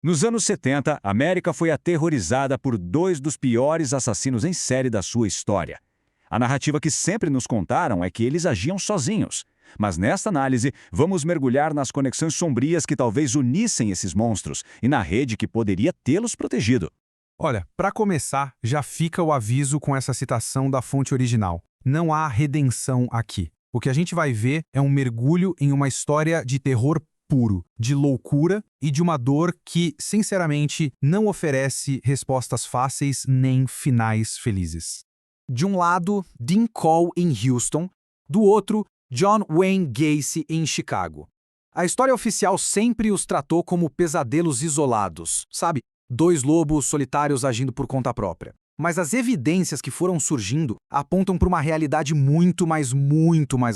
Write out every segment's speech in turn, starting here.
Nos anos 70, a América foi aterrorizada por dois dos piores assassinos em série da sua história. A narrativa que sempre nos contaram é que eles agiam sozinhos. Mas nesta análise, vamos mergulhar nas conexões sombrias que talvez unissem esses monstros e na rede que poderia tê-los protegido. Olha, para começar, já fica o aviso com essa citação da fonte original. Não há redenção aqui. O que a gente vai ver é um mergulho em uma história de terror puro, de loucura e de uma dor que, sinceramente, não oferece respostas fáceis nem finais felizes. De um lado, Dean Cole em Houston, do outro, John Wayne Gacy em Chicago. A história oficial sempre os tratou como pesadelos isolados, sabe? Dois lobos solitários agindo por conta própria. Mas as evidências que foram surgindo apontam para uma realidade muito mais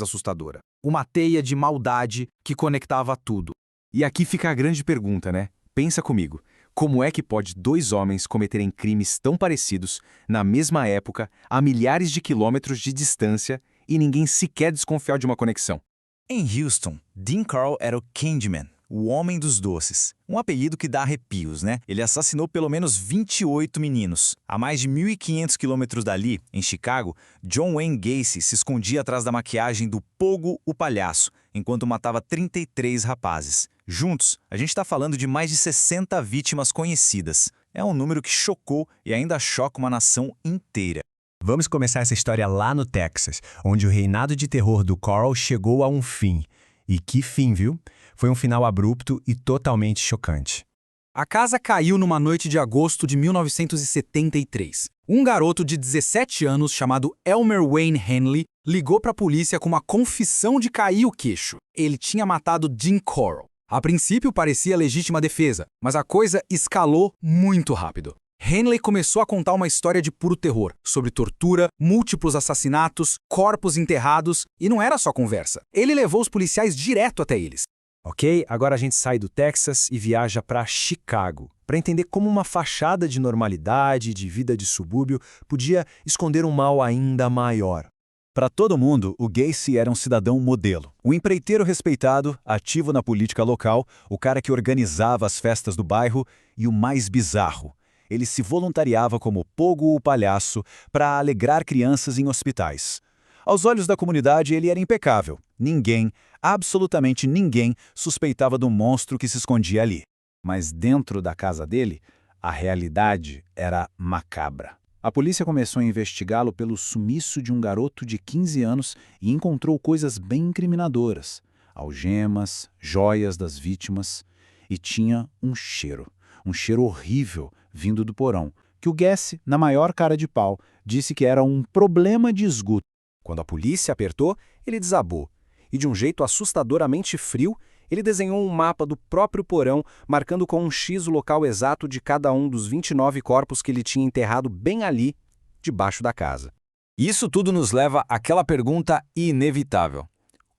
assustadora. Uma teia de maldade que conectava tudo. E aqui fica a grande pergunta, né? Pensa comigo. Como é que pode dois homens cometerem crimes tão parecidos, na mesma época, a milhares de quilômetros de distância, e ninguém sequer desconfiar de uma conexão? Em Houston, Dean Carroll era o Candyman, o Homem dos Doces. Um apelido que dá arrepios, né? Ele assassinou pelo menos 28 meninos. A mais de 1.500 quilômetros dali, em Chicago, John Wayne Gacy se escondia atrás da maquiagem do Pogo o Palhaço, enquanto matava 33 rapazes. Juntos, a gente está falando de mais de 60 vítimas conhecidas. É um número que chocou e ainda choca uma nação inteira. Vamos começar essa história lá no Texas, onde o reinado de terror do Carroll chegou a um fim. E que fim, viu? Foi um final abrupto e totalmente chocante. A casa caiu numa noite de agosto de 1973. Um garoto de 17 anos chamado Elmer Wayne Henley ligou para a polícia com uma confissão de cair o queixo. Ele tinha matado Dean Carroll. A princípio parecia legítima defesa, mas a coisa escalou muito rápido. Henley começou a contar uma história de puro terror, sobre tortura, múltiplos assassinatos, corpos enterrados, e não era só conversa. Ele levou os policiais direto até eles. Ok, agora a gente sai do Texas e viaja para Chicago, para entender como uma fachada de normalidade, de vida de subúrbio, podia esconder um mal ainda maior. Para todo mundo, o Gacy era um cidadão modelo. Um empreiteiro respeitado, ativo na política local, o cara que organizava as festas do bairro e o mais bizarro. Ele se voluntariava como Pogo o Palhaço para alegrar crianças em hospitais. Aos olhos da comunidade, ele era impecável. Ninguém, absolutamente ninguém, suspeitava do monstro que se escondia ali. Mas dentro da casa dele, a realidade era macabra. A polícia começou a investigá-lo pelo sumiço de um garoto de 15 anos e encontrou coisas bem incriminadoras. Algemas, joias das vítimas. E tinha um cheiro horrível vindo do porão, que o Gacy, na maior cara de pau, disse que era um problema de esgoto. Quando a polícia apertou, ele desabou. E de um jeito assustadoramente frio, ele desenhou um mapa do próprio porão, marcando com um X o local exato de cada um dos 29 corpos que ele tinha enterrado bem ali, debaixo da casa. Isso tudo nos leva àquela pergunta inevitável.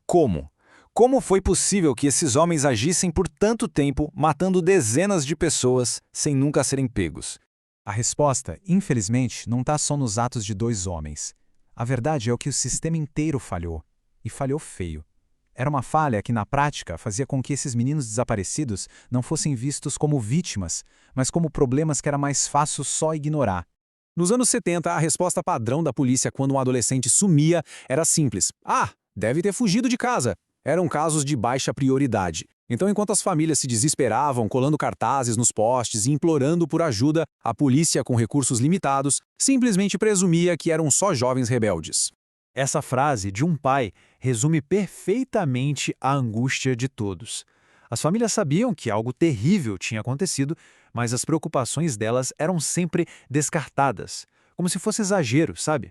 Como? Como foi possível que esses homens agissem por tanto tempo, matando dezenas de pessoas, sem nunca serem pegos? A resposta, infelizmente, não está só nos atos de dois homens. A verdade é que o sistema inteiro falhou. E falhou feio. Era uma falha que, na prática, fazia com que esses meninos desaparecidos não fossem vistos como vítimas, mas como problemas que era mais fácil só ignorar. Nos anos 70, a resposta padrão da polícia quando um adolescente sumia era simples. Ah, deve ter fugido de casa. Eram casos de baixa prioridade. Então, enquanto as famílias se desesperavam, colando cartazes nos postes e implorando por ajuda, a polícia, com recursos limitados, simplesmente presumia que eram só jovens rebeldes. Essa frase de um pai resume perfeitamente a angústia de todos. As famílias sabiam que algo terrível tinha acontecido, mas as preocupações delas eram sempre descartadas, como se fosse exagero, sabe?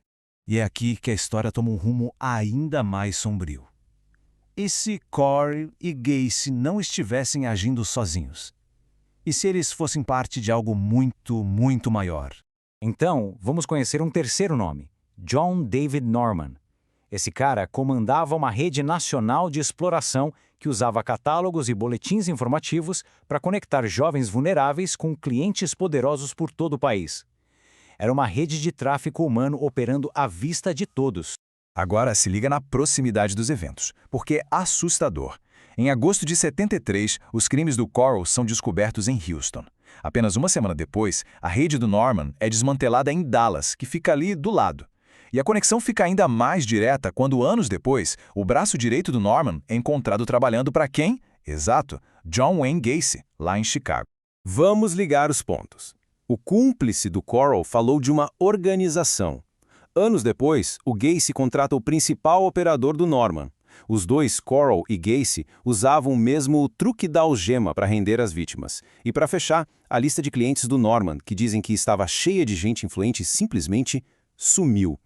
E é aqui que a história toma um rumo ainda mais sombrio. E se Corey e Gacy não estivessem agindo sozinhos? E se eles fossem parte de algo muito maior? Então, vamos conhecer um terceiro nome, John David Norman. Esse cara comandava uma rede nacional de exploração que usava catálogos e boletins informativos para conectar jovens vulneráveis com clientes poderosos por todo o país. Era uma rede de tráfico humano operando à vista de todos. Agora se liga na proximidade dos eventos, porque é assustador. Em agosto de 73, os crimes do Coral são descobertos em Houston. Apenas uma semana depois, a rede do Norman é desmantelada em Dallas, que fica ali do lado. E a conexão fica ainda mais direta quando, anos depois, o braço direito do Norman é encontrado trabalhando para quem? Exato, John Wayne Gacy, lá em Chicago. Vamos ligar os pontos. O cúmplice do Coral falou de uma organização. Anos depois, o Gacy contrata o principal operador do Norman. Os dois, Coral e Gacy, usavam o mesmo truque da algema para render as vítimas. E para fechar, a lista de clientes do Norman, que dizem que estava cheia de gente influente, simplesmente sumiu.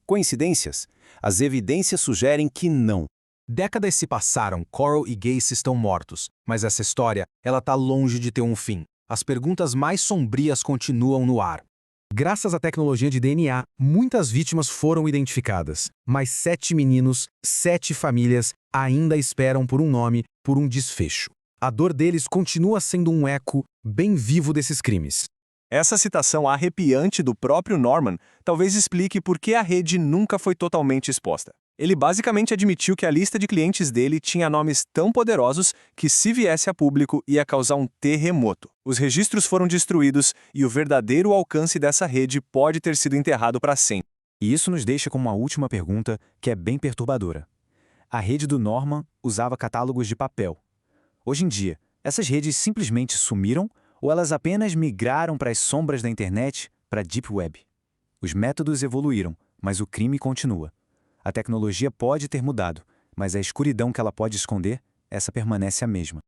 Coincidências? As evidências sugerem que não. Décadas se passaram, Coral e Gacy estão mortos, mas essa história, ela tá longe de ter um fim. As perguntas mais sombrias continuam no ar. Graças à tecnologia de DNA, muitas vítimas foram identificadas, mas 7 meninos, 7 famílias ainda esperam por um nome, por um desfecho. A dor deles continua sendo um eco bem vivo desses crimes. Essa citação arrepiante do próprio Norman talvez explique por que a rede nunca foi totalmente exposta. Ele basicamente admitiu que a lista de clientes dele tinha nomes tão poderosos que, se viesse a público, ia causar um terremoto. Os registros foram destruídos e o verdadeiro alcance dessa rede pode ter sido enterrado para sempre. E isso nos deixa com uma última pergunta que é bem perturbadora. A rede do Norman usava catálogos de papel. Hoje em dia, essas redes simplesmente sumiram ou elas apenas migraram para as sombras da internet, para a Deep Web? Os métodos evoluíram, mas o crime continua. A tecnologia pode ter mudado, mas a escuridão que ela pode esconder, essa permanece a mesma.